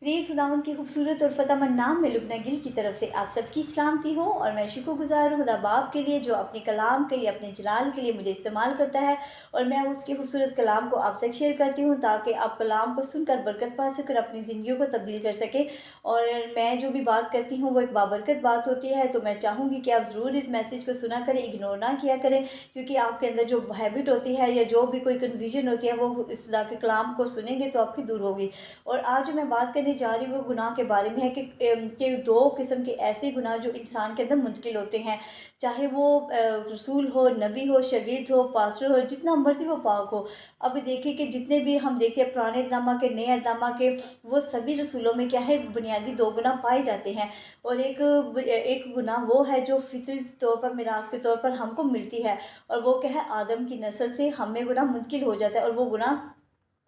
प्रिय खुदावंद की खूबसूरत और फतेहमंद नाम में लुब्ना गिल की तरफ से आप सबकी सलामती हो। और मैं शुक्रगुजार हूँ खुदा बाप के लिए जो अपने कलाम के लिए, अपने जलाल के लिए मुझे इस्तेमाल करता है। और मैं उसके खूबसूरत कलाम को आप तक शेयर करती हूँ ताकि आप कलाम को सुनकर बरकत पा सकर अपनी ज़िंदगियों को तब्दील कर सके। और मैं जो भी बात करती हूँ वो एक बाबरकत बात होती है, तो मैं चाहूँगी कि आप ज़रूर इस मैसेज को सुना करें, इग्नोर ना किया करें, क्योंकि आपके अंदर जो हैबिट होती है या जो भी कोई कन्फ्यूजन होती है वो इस खुदा के कलाम को सुनेंगे तो आपकी दूर होगी। और आज जो मैं बात करने जा रही हूँ वो गुनाह के बारे में है कि दो किस्म के ऐसे गुनाह जो इंसान के अंदर मुंतकिल होते हैं, चाहे वो रसूल हो, नबी हो, शगीद हो, पास्टर हो, जितना मर्जी वो पाक हो। अब देखिए कि जितने भी हम देखते हैं पुराने इक़दामा के, नए इक़दामा के, वो सभी रसूलों में क्या है, बुनियादी दो गुनाह पाए जाते हैं। और एक गुनाह वो है जो फितरी तौर पर, मिरास के तौर पर हमको मिलती है, और वो क्या है, आदम की नस्ल से हमें गुनाह मुंतकिल हो जाता है। और वो गुनाह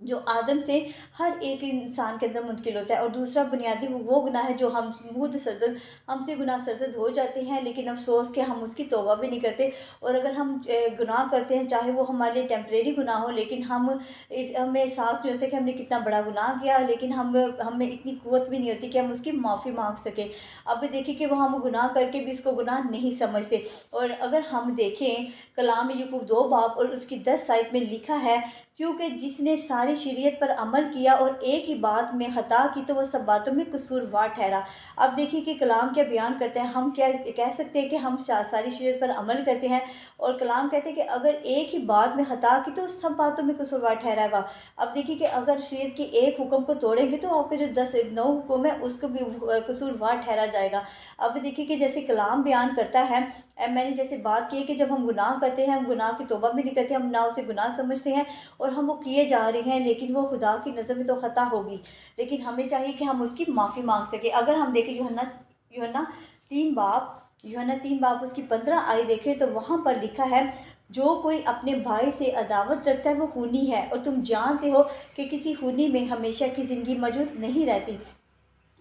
जो आदम से हर एक इंसान के अंदर मुंतकिल होता है। और दूसरा बुनियादी वो गुनाह है जो हम खुद सजद हमसे गुनाह सजद हो जाते हैं, लेकिन अफसोस के हम उसकी तौबा भी नहीं करते। और अगर हम गुनाह करते हैं, चाहे वो हमारे लिए टेम्परेरी गुनाह हो, लेकिन हमें एहसास नहीं होता कि हमने कितना बड़ा गुनाह किया, लेकिन हमें इतनी कुव्वत भी नहीं होती कि हम उसकी माफ़ी मांग सकें। अब देखिए कि वो हम गुनाह करके भी इसको गुनाह नहीं समझते। और अगर हम देखें कलाम यकूब 2 बाब और उसकी 10 आयत में लिखा है, क्योंकि जिसने सारी शरीयत पर अमल किया और एक ही बात में खता की तो वह सब बातों में कसूरवार ठहरा। अब देखिए कि कलाम क्या बयान करते हैं, हम क्या कह सकते हैं कि हम सारी शरीयत पर अमल करते हैं, और कलाम कहते हैं कि अगर एक ही बात में खता की तो सब बातों में कसूरवार ठहराएगा। अब देखिए कि अगर शरीयत के एक हुक्म को तोड़ेंगे तो आपके जो 9 हुक्म है उसको भी कसूरवार ठहरा जाएगा। अब देखिए कि जैसे कलाम बयान करता है, मैंने जैसे बात की है कि जब हम गुनाह करते हैं, हम गुनाह की तौबा भी नहीं करते, हम ना उसे गुनाह समझते हैं और हम वो किए जा रहे हैं, लेकिन वो खुदा की नज़र में तो ख़ता होगी। लेकिन हमें चाहिए कि हम उसकी माफ़ी मांग सकें। अगर हम देखें यूहन्ना 3 बाब यूहन्ना 3 बाब उसकी 15 आयत देखें तो वहाँ पर लिखा है, जो कोई अपने भाई से अदावत रखता है वो खूनी है, और तुम जानते हो कि किसी खूनी में हमेशा की ज़िंदगी मौजूद नहीं रहती।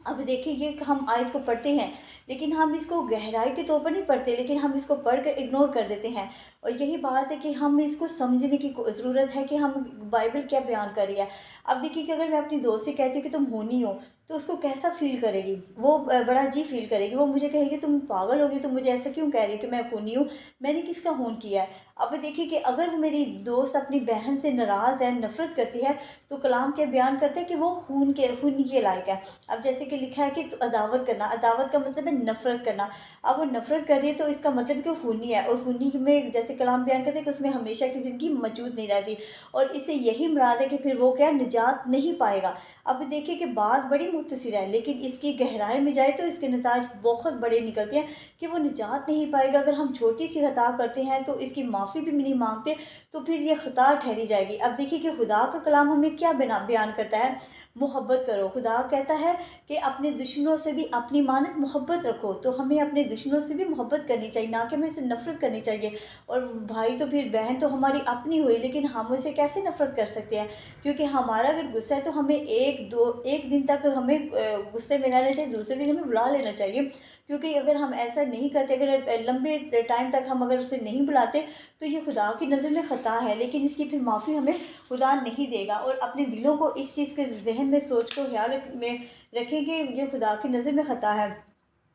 अब देखिए ये हम आयत को पढ़ते हैं, लेकिन हम इसको गहराई के तौर पर नहीं पढ़ते, लेकिन हम इसको पढ़ कर इग्नोर कर देते हैं। और यही बात है कि हम इसको समझने की ज़रूरत है कि हम बाइबल क्या बयान कर रही है। अब देखिए कि अगर मैं अपनी दोस्त से कहती हूँ कि तुम होनी हो, तो उसको कैसा फ़ील करेगी, वो बड़ा अजीब फ़ील करेगी। वो मुझे कहेगी तुम पागल होगी, तुम मुझे ऐसा क्यों कह रही हो कि मैं खूनी हूँ, मैंने किसका खून किया है। अब देखिए कि अगर वो मेरी दोस्त अपनी बहन से नाराज़ है, नफ़रत करती है, तो कलाम क्या बयान करता है कि वो खूनी के लायक है। अब जैसे कि लिखा है कि तो अदावत करना, अदावत का मतलब है नफ़रत करना। अब वो नफ़रत कर रही है तो इसका मतलब कि वो खूनी है, और खूनी में जैसे कलाम बयान करते हैं कि उसमें हमेशा की ज़िंदगी मौजूद नहीं रहती, और इससे यही मुराद है कि फिर वो क्या, निजात नहीं पाएगा। अब देखिए कि बात बड़ी मुख्तसर है, लेकिन इसकी गहराई में जाए तो इसके नताज बहुत बड़े निकलते हैं कि वो निजात नहीं पाएगा। अगर हम छोटी सी खता करते हैं तो इसकी माफ़ी भी नहीं मांगते, तो फिर ये खता ठहरी जाएगी। अब देखिए कि खुदा का कलाम हमें क्या बयान करता है, मोहब्बत करो। खुदा कहता है कि अपने दुश्मनों से भी अपनी मानक मोहब्बत रखो, तो हमें अपने दुश्मनों से भी मोहब्बत करनी चाहिए, ना कि हमें इससे नफ़रत करनी चाहिए। और भाई तो फिर बहन तो हमारी अपनी हुई, लेकिन हम उसे कैसे नफ़रत कर सकते हैं, क्योंकि हमारा अगर गुस्सा है तो हमें एक दिन तक हमें गुस्से में रहना चाहिए, दूसरे दिन हमें बुला लेना चाहिए। क्योंकि अगर हम ऐसा नहीं करते, अगर लंबे टाइम तक हम अगर उसे नहीं बुलाते, तो ये खुदा की नज़र में ख़ता है, लेकिन इसकी फिर माफ़ी हमें खुदा नहीं देगा। और अपने दिलों को इस चीज़ के जहन में सोच को ख्याल में रखें कि ये खुदा की नज़र में ख़ता है।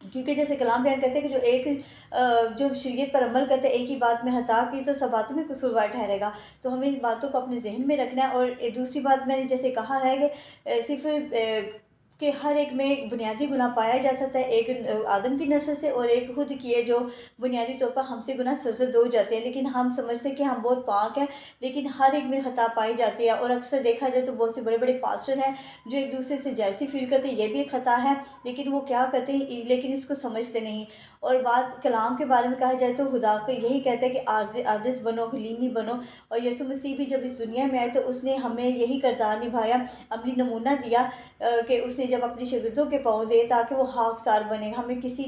क्योंकि जैसे कलाम बयान करते हैं कि जो शरीयत पर अमल करते हैं, एक ही बात में खता की तो सब बातों में कसूरवार ठहरेगा। तो हमें इन बातों को अपने जहन में रखना है। और दूसरी बात मैंने जैसे कहा है कि सिर्फ कि हर एक में एक बुनियादी गुनाह पाया जा सकता है, एक आदम की नस्ल से और एक खुद किए जो बुनियादी तौर पर हमसे गुनाह सरज़द हो जाते हैं, लेकिन हम समझते हैं कि हम बहुत पाक हैं, लेकिन हर एक में खता पाई जाती है। और अक्सर देखा जाए तो बहुत से बड़े बड़े पास्टर हैं जो एक दूसरे से जेलसी फील करते हैं, ये भी एक खता है, लेकिन वो क्या करते हैं, लेकिन इसको समझते नहीं। और बात कलाम के बारे में कहा जाए तो खुदा को यही कहता है कि आजिज़ बनो, हलीमी बनो। और यीशु मसीह भी जब इस दुनिया में आए तो उसने हमें यही किरदार निभाया, अमली नमूना दिया, कि उसने जब अपने शागिर्दों के पाँव दिए ताकि वो खाकसार बने। हमें किसी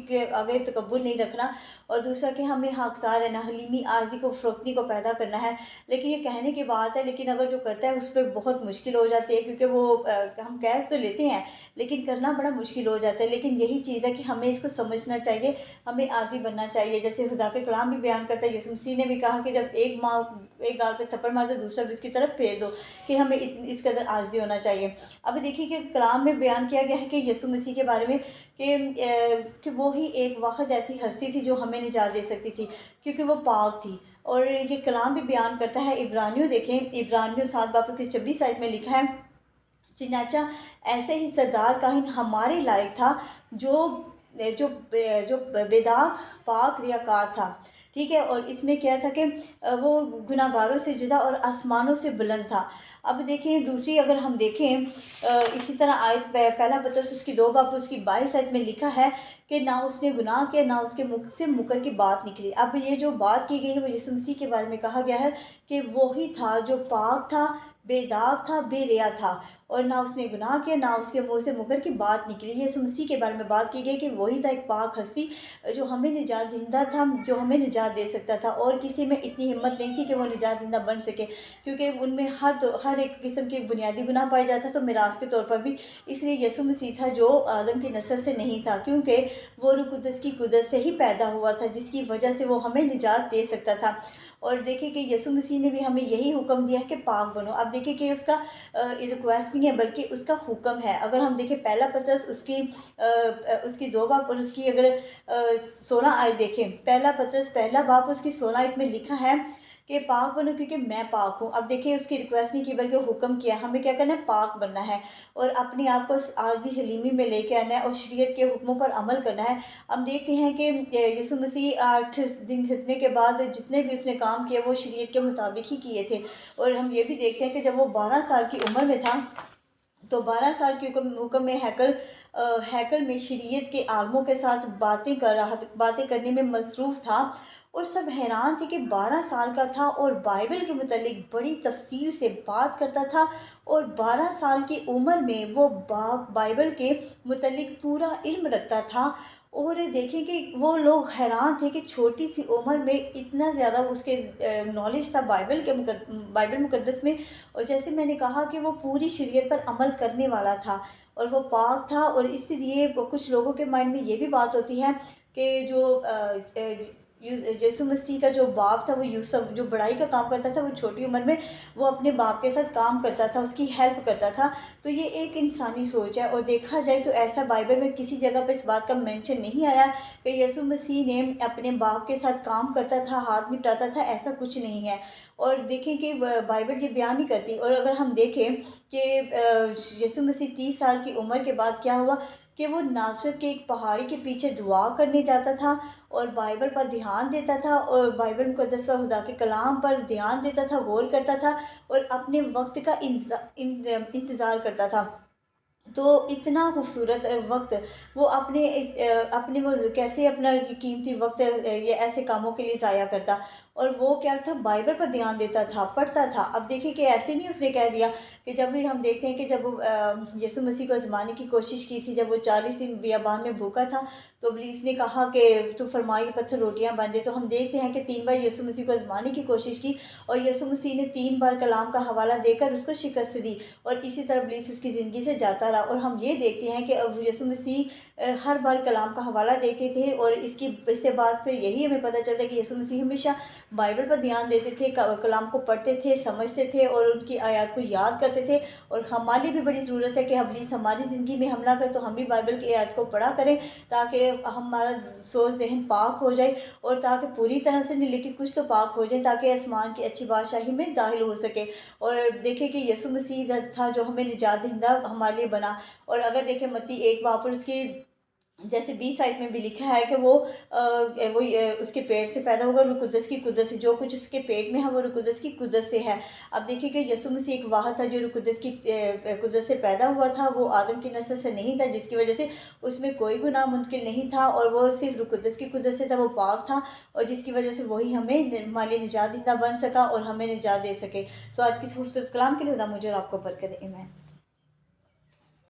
के आगे तकब्बुर नहीं रखना, اور دوسرا کہ ہمیں خاکسار رہنا، حلیمی، عارضی کو، فروتنی کو پیدا کرنا ہے۔ لیکن یہ کہنے کی بات ہے، لیکن اگر جو کرتا ہے اس پہ بہت مشکل ہو جاتی ہے، کیونکہ وہ ہم کہہ تو لیتے ہیں لیکن کرنا بڑا مشکل ہو جاتا ہے۔ لیکن یہی چیز ہے کہ ہمیں اس کو سمجھنا چاہیے، ہمیں عاجز بننا چاہیے۔ جیسے خدا کے کلام بھی بیان کرتا ہے، یسوع مسیح نے بھی کہا کہ جب ایک ماں ایک گال پہ تھپڑ مار دو دوسرا بھی اس کی طرف پھیر دو، کہ ہمیں اس قدر عاجزی ہونا چاہیے۔ اب دیکھیے کہ کلام میں بیان کیا گیا ہے کہ یسوع مسیح کے بارے میں کہ وہی ایک واحد ایسی ہستی تھی جو ہمیں نجات دے سکتی تھی، کیونکہ وہ پاک تھی۔ اور یہ کلام بھی بیان کرتا ہے، عبرانیوں دیکھیں، عبرانیوں 7 باب کی 26 آیت میں لکھا ہے، چنانچہ ایسے ہی سردار کاہن ہمارے لائق تھا جو جو جو بے داغ، پاک، ریاکار تھا، ٹھیک ہے۔ اور اس میں کیا تھا کہ وہ گناہ گاروں سے جدا اور آسمانوں سے بلند تھا۔ اب دیکھیں دوسری اگر ہم دیکھیں اسی طرح آیت پہلا پطرس اس کی 2 باب اس کی 22 آیت میں لکھا ہے کہ نہ اس نے گناہ کیا، نہ اس کے منہ سے مکر کی بات نکلی۔ اب یہ جو بات کی گئی ہے وہ یسوع مسیح کے بارے میں کہا گیا ہے کہ وہی تھا جو پاک تھا، بے داغ تھا، بے ریا تھا، اور نہ اس نے گناہ کیا، نہ اس کے منہ سے مکر کی بات نکلی۔ یسوع مسیح کے بارے میں بات کی گئی کہ وہی تھا ایک پاک ہستی جو ہمیں نجات دہندہ تھا، جو ہمیں نجات دے سکتا تھا، اور کسی میں اتنی ہمت نہیں تھی کہ وہ نجات دہندہ بن سکے، کیونکہ ان میں ہر ایک قسم کے بنیادی گناہ پایا جاتا تو میراث کے طور پر بھی۔ اس لیے یسوع مسیح تھا جو آدم کی نسل سے نہیں تھا، کیونکہ وہ روح قدس کی قدرت سے ہی پیدا ہوا تھا، جس کی وجہ سے وہ ہمیں نجات دے سکتا تھا۔ اور دیکھیں کہ یسوع مسیح نے بھی ہمیں یہی حکم دیا ہے کہ پاک بنو۔ اب دیکھیں کہ اس کا ریکویسٹ نہیں ہے بلکہ اس کا حکم ہے۔ اگر ہم دیکھیں پہلا پطرس اس کی 2 باب اور اس کی اگر 16 آیت دیکھیں، پہلا پطرس پہلا باب اس کی 16 آیت میں لکھا ہے کہ پاک بنو کیونکہ میں پاک ہوں۔ اب دیکھیں اس کی ریکویسٹ نہیں کی بلکہ حکم کیا، ہمیں کیا کرنا ہے؟ پاک بننا ہے، اور اپنے آپ کو عارضی حلیمی میں لے کے آنا ہے، اور شریعت کے حکموں پر عمل کرنا ہے۔ ہم دیکھتے ہیں کہ یسوع مسیح 8 دن ختنے کے بعد جتنے بھی اس نے کام کیے وہ شریعت کے مطابق ہی کیے تھے۔ اور ہم یہ بھی دیکھتے ہیں کہ جب وہ 12 سال کی عمر میں تھا تو 12 سال کی حکم میں ہیکل میں شریعت کے عالموں کے ساتھ باتیں کرنے میں مصروف تھا، اور سب حیران تھے کہ 12 سال کا تھا اور بائبل کے متعلق بڑی تفصیل سے بات کرتا تھا، اور 12 سال کی عمر میں وہ بائبل کے متعلق پورا علم رکھتا تھا۔ اور دیکھیں کہ وہ لوگ حیران تھے کہ چھوٹی سی عمر میں اتنا زیادہ اس کے نالج تھا بائبل مقدس میں، اور جیسے میں نے کہا کہ وہ پوری شریعت پر عمل کرنے والا تھا، اور وہ پاک تھا۔ اور اس لیے کچھ لوگوں کے مائنڈ میں یہ بھی بات ہوتی ہے کہ جو یسوع مسیح کا جو باپ تھا وہ یوسف جو بڑائی کا کام کرتا تھا، وہ چھوٹی عمر میں وہ اپنے باپ کے ساتھ کام کرتا تھا، اس کی ہیلپ کرتا تھا۔ تو یہ ایک انسانی سوچ ہے، اور دیکھا جائے تو ایسا بائبل میں کسی جگہ پہ اس بات کا مینشن نہیں آیا کہ یسوع مسیح نے اپنے باپ کے ساتھ کام کرتا تھا، ہاتھ نپٹاتا تھا، ایسا کچھ نہیں ہے۔ اور دیکھیں کہ بائبل یہ بیان نہیں کرتی۔ اور اگر ہم دیکھیں کہ یسوع مسیح 30 سال کی عمر کے بعد کیا ہوا کہ وہ ناصرت کے ایک پہاڑی کے پیچھے دعا کرنے جاتا تھا، اور بائبل پر دھیان دیتا تھا، اور بائبل مقدس پر، خدا کے کلام پر دھیان دیتا تھا، غور کرتا تھا، اور اپنے وقت کا انتظار کرتا تھا۔ تو اتنا خوبصورت وقت وہ اپنے وہ کیسے اپنا قیمتی وقت یہ ایسے کاموں کے لیے ضائع کرتا، اور وہ کیا تھا؟ بائبل پر دھیان دیتا تھا، پڑھتا تھا۔ اب دیکھیں کہ ایسے نہیں اس نے کہہ دیا کہ جب بھی ہم دیکھتے ہیں کہ جب یسوع مسیح کو آزمانے کی کوشش کی تھی، جب وہ 40 دن بیابان میں بھوکا تھا، تو ابلیس نے کہا کہ تو فرمائی پتھر روٹیاں بن جائے۔ تو ہم دیکھتے ہیں کہ 3 بار یسوع مسیح کو آزمانے کی کوشش کی، اور یسوع مسیح نے 3 بار کلام کا حوالہ دے کر اس کو شکست دی، اور اسی طرح ابلیس اس کی زندگی سے جاتا رہا۔ اور ہم یہ دیکھتے ہیں کہ اب یسوع مسیح ہر بار کلام کا حوالہ دیتے تھے، اور اس سے بات سے یہی ہمیں پتہ چلتا ہے کہ یسوع مسیح ہمیشہ بائبل پر دھیان دیتے تھے، کلام کو پڑھتے تھے، سمجھتے تھے، اور ان کی آیات کو یاد کرتے تھے۔ اور ہماری بھی بڑی ضرورت ہے کہ ابلیس ہماری زندگی میں حملہ کرے تو ہم بھی بائبل کی آیات کو پڑھا کریں، تاکہ ہمارا سوچ ذہن پاک ہو جائے، اور تاکہ پوری طرح سے نہیں لیکن کچھ تو پاک ہو جائے، تاکہ آسمان کی اچھی بادشاہی میں داخل ہو سکے۔ اور دیکھیں کہ یسوع مسیح تھا جو ہمیں نجات دہندہ ہمارے لیے بنا۔ اور اگر دیکھیں متی 1 باب اور اس کی جیسے 20 آیت میں بھی لکھا ہے کہ وہ اس کے پیٹ سے پیدا ہوگا، روح قدس کی قدرت سے، جو کچھ اس کے پیٹ میں ہے وہ روح قدس کی قدرت سے ہے۔ اب دیکھیں کہ یسوع مسیح ایک واحد تھا جو روح قدس کی قدرت سے پیدا ہوا تھا، وہ آدم کی نسل سے نہیں تھا، جس کی وجہ سے اس میں کوئی گناہ منتقل نہیں تھا، اور وہ صرف روح قدس کی قدرت سے تھا، وہ پاک تھا، اور جس کی وجہ سے وہی ہمیں ہمارے نجات دہندہ بن سکا اور ہمیں نجات دے سکے۔ آج کی خوبصورت کلام کے لیے خدا مجھے اور آپ کو برکت دے۔ آمین۔